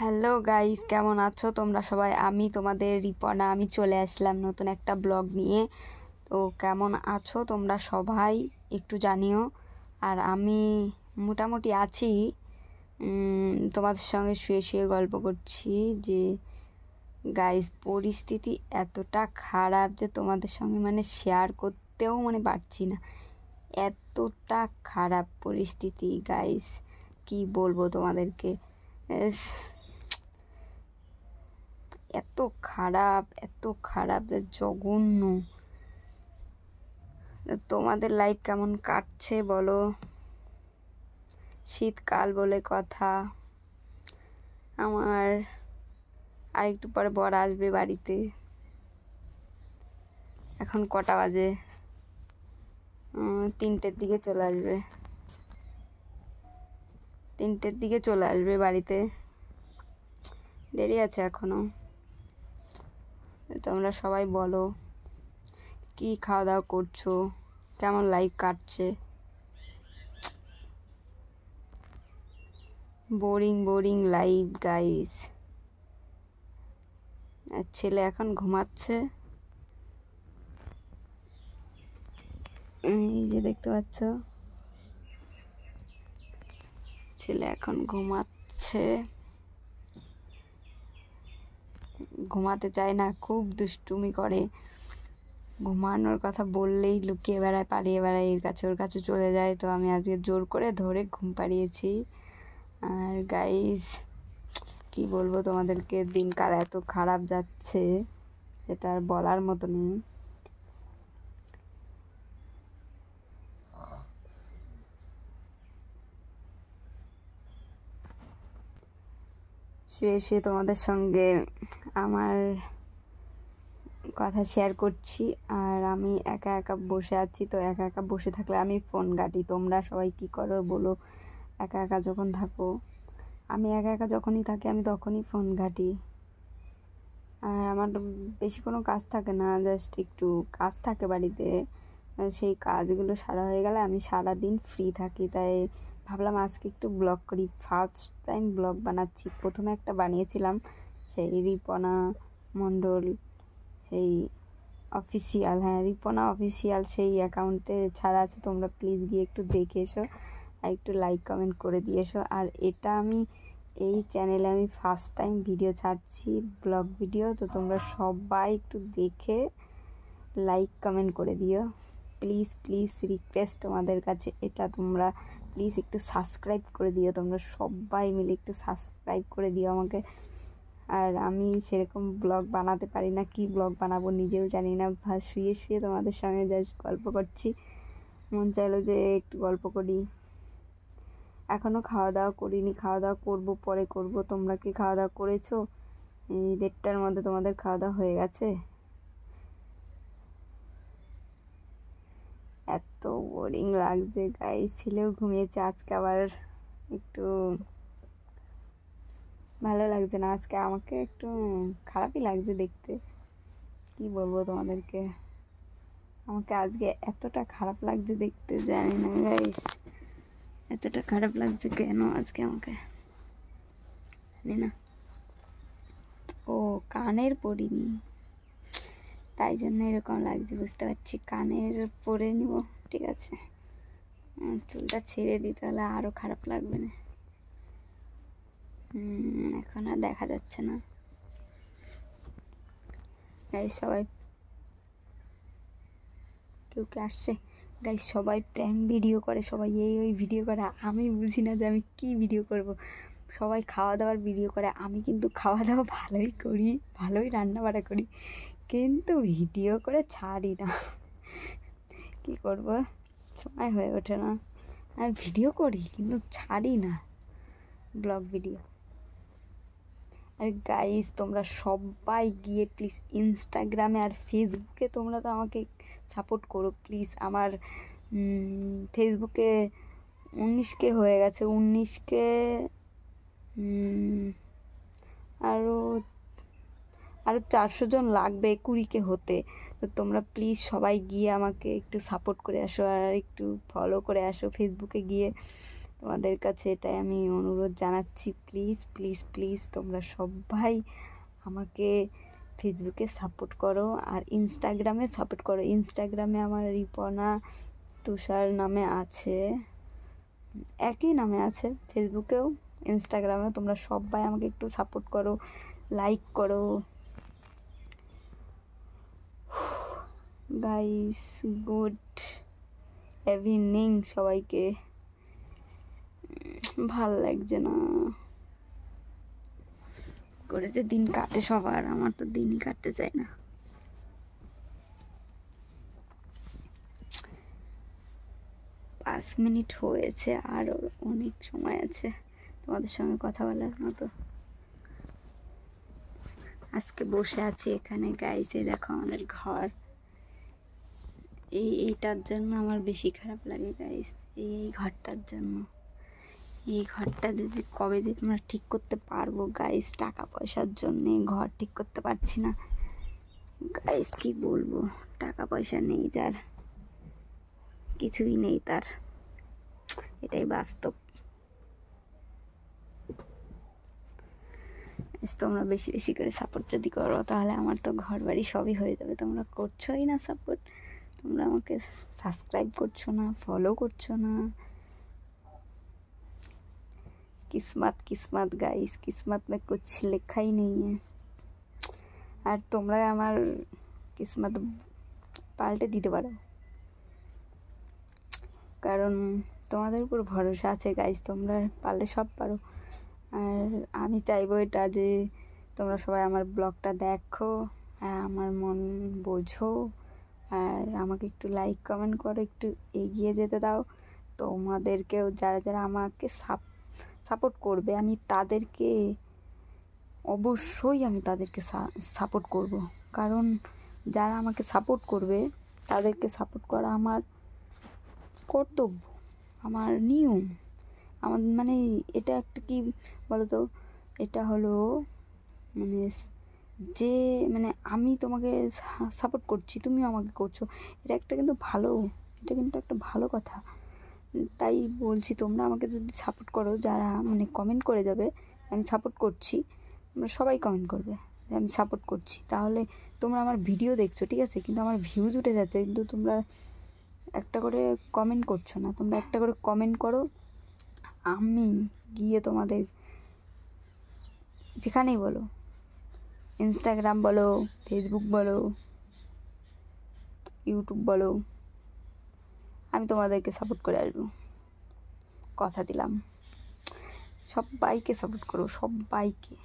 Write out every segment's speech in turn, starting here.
Hello guys, কেমন আছো তোমরা সবাই? আমি তোমাদের রিপনা। আমি চলে আসলাম নতুন একটা ব্লগ নিয়ে। তো কেমন আছো তোমরা সবাই একটু জানিও। আর আমি মোটামুটি আছি। তোমাদের সঙ্গে শুয়ে শুয়ে গল্প করছি যে গাইস পরিস্থিতি এতটা খারাপ যে তোমাদের সঙ্গে শেয়ার করতেও পারছি না। এতটা খারাপ পরিস্থিতি গাইস, কি বলবো তোমাদেরকে। এত খারাপ যে জঘন্য। তোমাদের লাইফ কেমন কাটছে বলো? শীতকাল বলে কথা। আমার আরেকটু পরে বর আসবে বাড়িতে। এখন কটা বাজে? 3টের দিকে চলে আসবে। 3টের দিকে চলে আসবে বাড়িতে। দেরি আছে এখনো। তোমরা সবাই বলো, কি খাওয়া দাওয়া করছো, কেমন লাইফ কাটছে? Boring life guys. আর ছেলে এখন ঘুমাচ্ছে, এই যে দেখতে পাচ্ছ, ছেলে এখন ঘুমাচ্ছে। ঘুমাতে চায় না, খুব দুষ্টুমি করে। ঘুমানোর কথা বললেই লুকিয়ে বেড়ায়, পালিয়ে বেড়ায়, এর কাছে ওর কাছে চলে যায়। তো আমি আজকে জোর করে ধরে ঘুম পাড়িয়েছি। আর গাইস কি বলবো তোমাদেরকে, দিনকাল এত খারাপ যাচ্ছে এটা আর বলার মতো নেই। শুয়ে শুয়ে তোমাদের সঙ্গে আমার কথা শেয়ার করছি। আর আমি একা একা বসে আছি। তো একা একা বসে থাকলে আমি ফোন ঘাঁটি। তোমরা সবাই কি করো বলো? একা একা যখন থাকো, আমি একা একা যখনই থাকি আমি তখনই ফোন ঘাঁটি। আর আমার বেশি কোনো কাজ থাকে না, জাস্ট একটু কাজ থাকে বাড়িতে। সেই কাজগুলো সারা হয়ে গেলে আমি সারাদিন ফ্রি থাকি। তাই ভাবলাম আজকে একটু ব্লগ করি। ফার্স্ট টাইম ব্লগ বানাচ্ছি। প্রথমে একটা বানিয়েছিলাম, সেই রিপনা মণ্ডল, সেই অফিসিয়াল, হ্যাঁ রিপনা অফিসিয়াল, সেই অ্যাকাউন্টে ছাড়া আছে। তোমরা প্লিজ গিয়ে একটু দেখে এসো আর একটু লাইক কমেন্ট করে দিয়ে এসো। আর এটা আমি এই চ্যানেলে আমি ফার্স্ট টাইম ভিডিও ছাড়ছি, ব্লগ ভিডিও। তো তোমরা সবাই একটু দেখে লাইক কমেন্ট করে দিও প্লিজ রিকোয়েস্ট তোমাদের কাছে এটা। তোমরা প্লিজ একটু সাবস্ক্রাইব করে দিও। তোমরা সবাই মিলে একটু সাবস্ক্রাইব করে দিও আমাকে। আর আমি সেরকম ব্লগ বানাতে পারি না, কি ব্লগ বানাবো নিজেও জানি না। শুয়ে শুয়ে তোমাদের সঙ্গে জাস্ট গল্প করছি, মন চাইলো যে একটু গল্প করি। এখনও খাওয়া দাওয়া করিনি, খাওয়া দাওয়া করবো, পরে করব। তোমরা কি খাওয়া দাওয়া করেছো? এই 1:30টার মধ্যে তোমাদের খাওয়া দাওয়া হয়ে গেছে? এত বোরিং লাগছে গাইস। ছেলেও ঘুমিয়েছে। আজকে আবার একটু ভালো লাগছে না, আজকে আমাকে একটু খারাপই লাগছে দেখতে। কি বলবো তোমাদেরকে, আমাকে আজকে এতটা খারাপ লাগছে দেখতে, জানি না গাইস এতটা খারাপ লাগছে কেন আজকে আমাকে, জানি না। ও কানের পরিনি, তাই জন্য এরকম লাগছে, বুঝতে পারছি। কানের পরে নিব, ঠিক আছে। চুলটা ছেড়ে দিই, তাহলে আরও খারাপ লাগবে না। এখন আর দেখা যাচ্ছে না গাইস। সবাই কেউ কে আসছে গাইস? সবাই প্র্যাঙ্ক ভিডিও করে, সবাই এই ভিডিও করে। আমি বুঝি না যে আমি কি ভিডিও করব। সবাই খাওয়া দাওয়ার ভিডিও করে, আমি কিন্তু খাওয়া দাওয়া ভালোই করি, ভালোই রান্না বাড়া করি, কিন্তু ভিডিও করে ছাড়ি না। কি করব, সময় হয়ে ওঠে না। আর ভিডিও করি কিন্তু ছাড়ি না ব্লগ ভিডিও। আর গাইস তোমরা সবাই গিয়ে প্লিজ ইনস্টাগ্রামে আর ফেসবুকে তোমরা তো আমাকে সাপোর্ট করো প্লিজ। আমার ফেসবুকে 19K হয়ে গেছে, 19K। আরও 400 জন লাগবে 20K হতে। তো তোমরা প্লিজ সবাই গিয়ে আমাকে একটু সাপোর্ট করে আসো আর একটু ফলো করে আসো ফেসবুকে গিয়ে। তোমাদের কাছে এটাই আমি অনুরোধ জানাচ্ছি, প্লিজ প্লিজ প্লিজ তোমরা সবাই আমাকে ফেসবুকে সাপোর্ট করো আর ইনস্টাগ্রামে সাপোর্ট করো। ইনস্টাগ্রামে আমার রিপনা তুষার নামে আছে, একই নামে আছে ফেসবুকেও ইনস্টাগ্রামেও। তোমরা সবাই আমাকে একটু সাপোর্ট করো, লাইক করো গাইস। গুড ইভিনিং সবাইকে। ভাল লাগছে না করে যে দিন কাটে সবার, আমার তো দিনই কাটতে চায় না। 5 মিনিট হয়েছে, আরও অনেক সময় আছে তোমাদের সঙ্গে কথা বলার মতো। আজকে বসে আছি এখানে গাইস, এই দেখো আমাদের ঘর। এইটার জন্য আমার বেশি খারাপ লাগে গাইস, এই ঘরটার জন্য। এই ঘরটা যদি কবে যে আমরা ঠিক করতে পারবো গাইস, টাকা পয়সার জন্যে ঘর ঠিক করতে পারছি না গাইস। কি বলবো, টাকা পয়সা নেই যার, কিছুই নেই তার, এটাই বাস্তব। তোমরা বেশি বেশি করে সাপোর্ট যদি করো তাহলে আমার তো ঘর বাড়ি সবই হয়ে যাবে। তোমরা করছোই না সাপোর্ট, তোমরা আমাকে সাবস্ক্রাইব করছো না, ফলো করছো না। किस्मत किस्मत गाइस, किस्मत में कुछ लिखा ही नहीं है। আর তোমরা আমার কিসমত পাল্টে দিতে পারো, কারণ তোমাদের উপর ভরসা আছে গাইস, তোমরা পারলে সব পারো। আর আমি চাইবো এটা যে তোমরা সবাই আমার ব্লগটা দেখো আর আমার মন বোঝো, আর আমাকে একটু লাইক কমেন্ট করো, একটু এগিয়ে যেতে দাও। তোমাদেরকেও যারা যারা আমাকে সাপোর্ট করবে আমি তাদেরকে অবশ্যই তাদেরকে সাপোর্ট করব, কারণ যারা আমাকে সাপোর্ট করবে তাদেরকে সাপোর্ট করা আমার কর্তব্য, আমার নিয়ম। আমার মানে এটা একটা কি বলতো, এটা হলো মানে যে মানে আমি তোমাকে সাপোর্ট করছি, তুমিও আমাকে করছো, এটা একটা কিন্তু ভালো, এটা কিন্তু একটা ভালো কথা। তাই বলছি তোমরা আমাকে যদি সাপোর্ট করো, যারা মানে কমেন্ট করে যাবে আমি সাপোর্ট করছি, তোমরা সবাই কমেন্ট করবে যে আমি সাপোর্ট করছি, তাহলে তোমরা আমার ভিডিও দেখছো ঠিক আছে, কিন্তু আমার ভিউজ উঠে যাচ্ছে, কিন্তু তোমরা একটা করে কমেন্ট করছো না। তোমরা একটা করে কমেন্ট করো, আমি গিয়ে তোমাদের যেখানেই বলো, ইনস্টাগ্রাম বলো, ফেসবুক বলো, ইউটিউব বলো, আমি তোমাদেরকে সাপোর্ট করে আসবো, কথা দিলাম। সবাইকে সাপোর্ট করো, সবাইকে,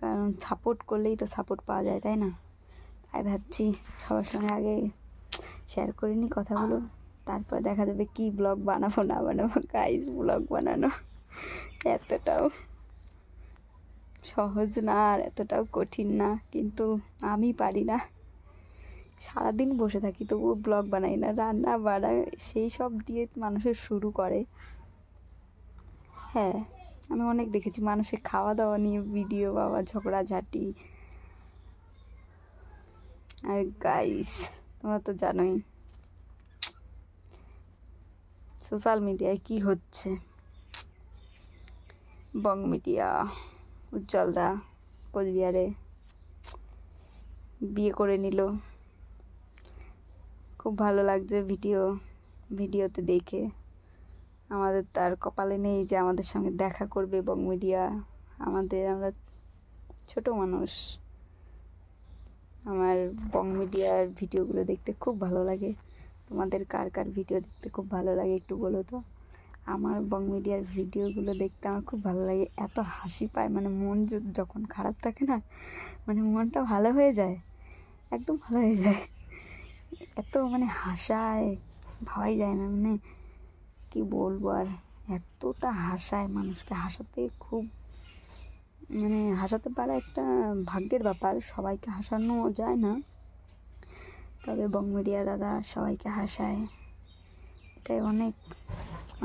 কারণ সাপোর্ট করলেই তো সাপোর্ট পাওয়া যায়, তাই না? তাই ভাবছি সবার সঙ্গে আগে শেয়ার করে নিই কথাগুলো, তারপর দেখা যাবে কি ব্লগ বানাবো না বানাবো। গাইস, ব্লগ বানানো এতটাও সহজ না আর এতটাও কঠিন না, কিন্তু আমি পারি না। সারাদিন বসে থাকি তবুও ব্লগ বানাই না, রান্না বাড়া সেই সব দিয়ে মানুষের শুরু করে। হ্যাঁ, আমি অনেক দেখেছি মানুষের খাওয়া দাওয়া নিয়ে ভিডিও, বাবা ঝগড়াঝাটি। আর গাইস, তোমরা তো জানোই সোশ্যাল মিডিয়ায় কি হচ্ছে। বং মিডিয়া, উজ্জ্বলদা কোচবিহারে বিয়ে করে নিল, খুব ভালো লাগছে ভিডিওতে দেখে। আমাদের তার কপালে নেই যে আমাদের সঙ্গে দেখা করবে বং মিডিয়া, আমরা ছোট মানুষ। আমার বং মিডিয়ার ভিডিওগুলো দেখতে খুব ভালো লাগে। তোমাদের কার কার ভিডিও দেখতে খুব ভালো লাগে একটু বলো তো। আমার বং মিডিয়ার ভিডিওগুলো দেখতে আমার খুব ভালো লাগে, এত হাসি পায়, মানে মন যখন খারাপ থাকে না, মানে মনটা ভালো হয়ে যায়, একদম ভালো হয়ে যায়। এত মানে হাসায়, ভাবাই যায় না, মানে কি বলবো আর, এতটা হাসায়, মানুষকে হাসাতে খুব মানে হাসাতে পারা একটা ভাগ্যের ব্যাপার, সবাইকে হাসানো যায় না, তবে বং মিডিয়া দাদা সবাইকে হাসায়, এটাই অনেক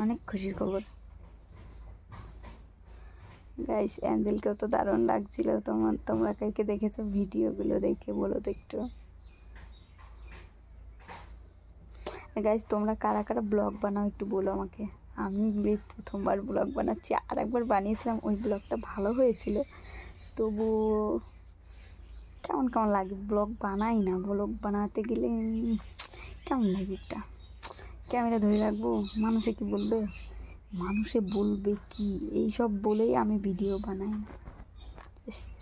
অনেক খুশির খবর। গাইস, অ্যাঞ্জেলকেও তো দারুণ লাগছিল। তোমরা কালকে দেখেছো ভিডিওগুলো, দেখে বলো তো একটু। গাইস, তোমরা কারা কারা ব্লগ বানাও একটু বলো আমাকে, আমি এই প্রথমবার ব্লগ বানাচ্ছি, আর একবার বানিয়েছিলাম, ওই ব্লগটা ভালো হয়েছিল, তবু কেমন কেমন লাগে, ব্লগ বানাই না, ব্লগ বানাতে গেলে কেমন লাগে, একটা ক্যামেরা ধরে রাখবো, মানুষে কি বলবে, মানুষে বলবে কি, এইসব বলেই আমি ভিডিও বানাই না। জাস্ট